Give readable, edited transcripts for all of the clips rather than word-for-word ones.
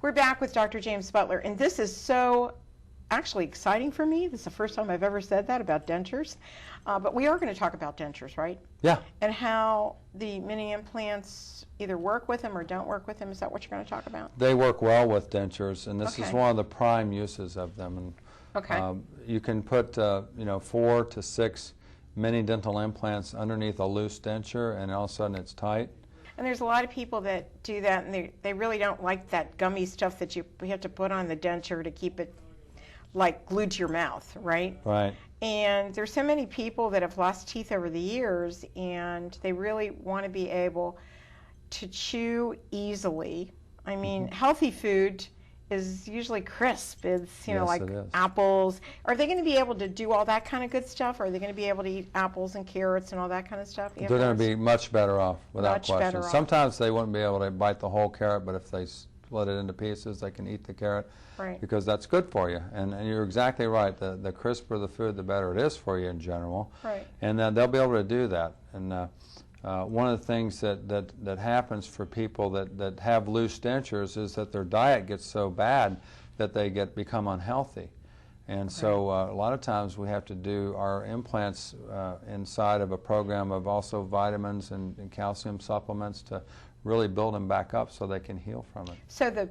We're back with Dr. James Butler, and this is so actually exciting for me. This is the first time I've ever said that about dentures. But we are going to talk about dentures, right? Yeah. And how the mini implants either work with them or don't work with them. Is that what you're going to talk about? They work well with dentures, and this Okay. is one of the prime uses of them. And Okay. you can put 4 to 6 mini dental implants underneath a loose denture, and all of a sudden it's tight. And there's a lot of people that do that, and they really don't like that gummy stuff that you have to put on the denture to keep it like glued to your mouth, right? Right. And there's so many people that have lost teeth over the years, and they really want to be able to chew easily. I mean, healthy food is usually crisp. It's, Yes, like it is. apples. Are they going to be able to do all that kind of good stuff? Or are they going to be able to eat apples and carrots and all that kind of stuff? They're going to be much better off, without Much question. better off. Sometimes they wouldn't be able to bite the whole carrot, but if they split it into pieces, they can eat the carrot. Right. Because that's good for you. And you're exactly right. The crisper the food, the better it is for you in general. Right. And they'll be able to do that. And one of the things that happens for people that have loose dentures is that their diet gets so bad that they become unhealthy. And so a lot of times we have to do our implants inside of a program of also vitamins and calcium supplements to really build them back up so they can heal from it. So the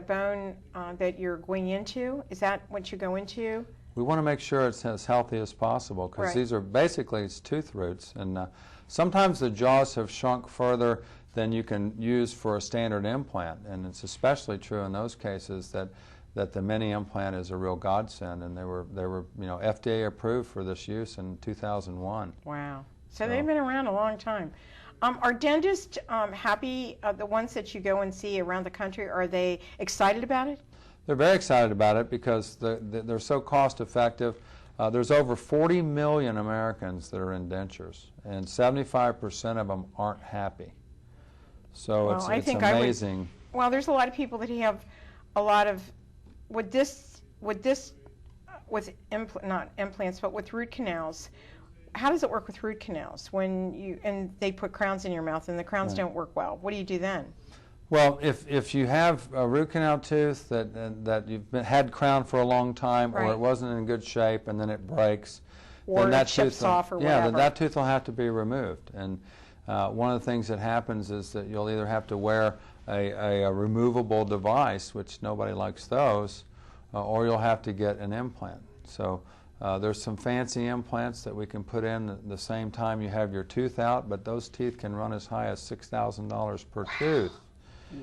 bone that you're going into, is that what you go into? We want to make sure it's as healthy as possible, because Right. these are basically it's tooth roots, and sometimes the jaws have shrunk further than you can use for a standard implant, and it's especially true in those cases that the mini implant is a real godsend, and they were FDA approved for this use in 2001. Wow. So they've been around a long time. Are dentists happy, the ones that you go and see around the country, are they excited about it? They're very excited about it because they're so cost effective. There's over 40 million Americans that are in dentures, and 75% of them aren't happy. So Well, it's amazing. Well, there's a lot of people that have a lot of, not implants, but with root canals. How does it work with root canals and they put crowns in your mouth and the crowns don't work well? What do you do then? Well, if you have a root canal tooth that you've had crowned for a long time, or Right. it wasn't in good shape and then it breaks, Or then it that chips tooth off or yeah, whatever. that tooth will have to be removed. And one of the things that happens is that you'll either have to wear a removable device, which nobody likes those, or you'll have to get an implant. So there's some fancy implants that we can put in at the same time you have your tooth out, but those teeth can run as high as $6,000 per tooth.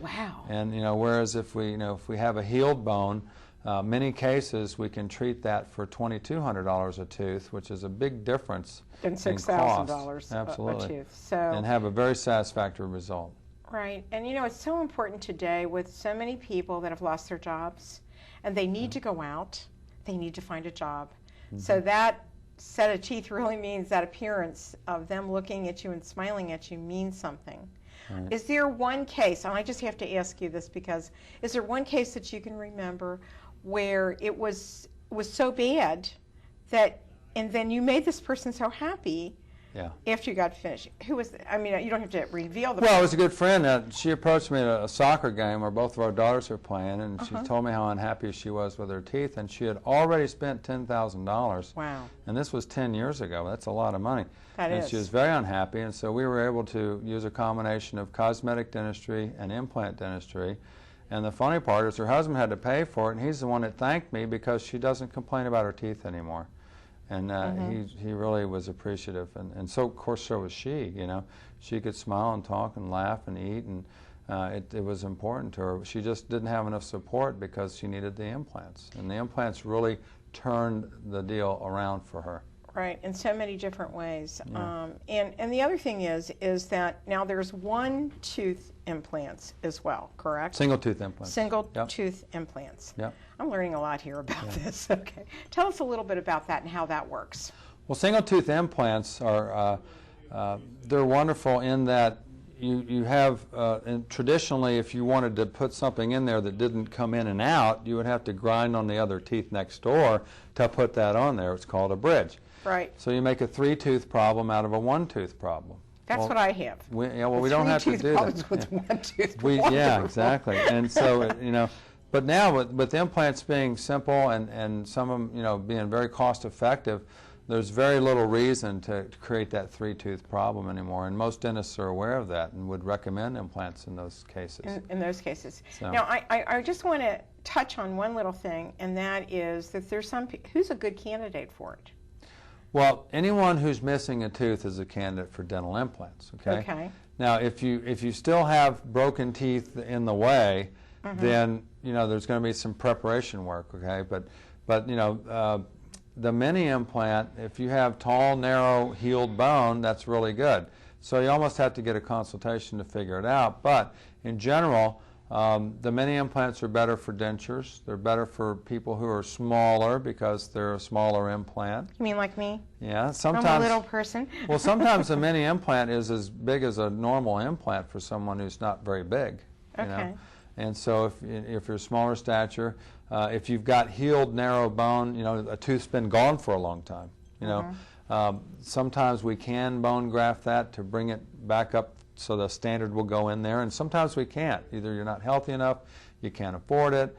Wow. And whereas if we have a healed bone, many cases we can treat that for $2,200 a tooth, which is a big difference Than in $6,000 cost. Absolutely. a tooth. So, and have a very satisfactory result. right. And it's so important today with so many people that have lost their jobs and they need to go out, they need to find a job. So that set of teeth really means that appearance of them looking at you and smiling at you means something. Right. Is there one case, and I just have to ask you this because, is there one case that you can remember where it was so bad and then you made this person so happy Yeah. after you got finished? Who was, you don't have to reveal the Well, it was a good friend. She approached me at a soccer game where both of our daughters were playing, and she told me how unhappy she was with her teeth, and she had already spent $10,000. Wow. And this was 10 years ago. That's a lot of money. That and is. she was very unhappy, and so we were able to use a combination of cosmetic dentistry and implant dentistry. And the funny part is her husband had to pay for it, and he's the one that thanked me because she doesn't complain about her teeth anymore. And he really was appreciative, and so of course so was she. She could smile and talk and laugh and eat, and it was important to her. She just didn't have enough support because she needed the implants, and the implants really turned the deal around for her. Right, in so many different ways. Yeah. And the other thing is that now there's one tooth implants as well, correct? Single tooth implants. Single Yep. tooth implants. Yep. I'm learning a lot here about this. Okay, tell us a little bit about that and how that works. Well, single tooth implants are they're wonderful in that you have and traditionally if you wanted to put something in there that didn't come in and out, you would have to grind on the other teeth next door to put that on there. It's called a bridge. Right. So you make a 3-tooth problem out of a 1-tooth problem. That's Well, what I have. We don't have to do that. With one tooth. Yeah, exactly. And so, but now with implants being simple and some of them, being very cost effective, there's very little reason to create that three-tooth problem anymore. And most dentists are aware of that and would recommend implants in those cases. In those cases. So. Now, I just want to touch on one little thing, and that is that there's who's a good candidate for it? Well, anyone who's missing a tooth is a candidate for dental implants. Okay. Okay. Now, if you still have broken teeth in the way, then there's going to be some preparation work. Okay, but the mini implant, if you have tall, narrow, healed bone, that's really good. So you almost have to get a consultation to figure it out. But in general, the mini implants are better for dentures. They're better for people who are smaller because they're a smaller implant. You mean like me? Yeah, sometimes. I'm a little person. Well, sometimes a mini implant is as big as a normal implant for someone who's not very big. Okay. And so if you're smaller stature, if you've got healed narrow bone, a tooth's been gone for a long time. Sometimes we can bone graft that to bring it back up so the standard will go in there, and sometimes we can't. Either you're not healthy enough, you can't afford it.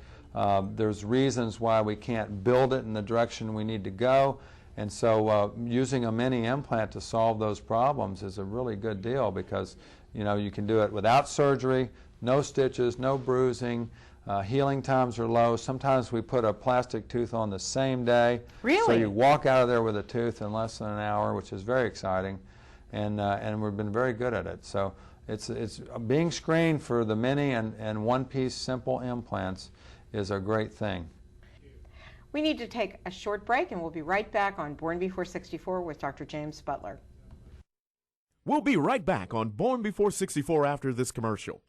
There's reasons why we can't build it in the direction we need to go, and so using a mini implant to solve those problems is a really good deal because you can do it without surgery, no stitches, no bruising. Healing times are low. Sometimes we put a plastic tooth on the same day. Really? So you walk out of there with a tooth in less than an hour, which is very exciting. And we've been very good at it. So it's being screened for the mini and one-piece simple implants is a great thing. We need to take a short break, and we'll be right back on Born Before 64 with Dr. James Butler. We'll be right back on Born Before 64 after this commercial.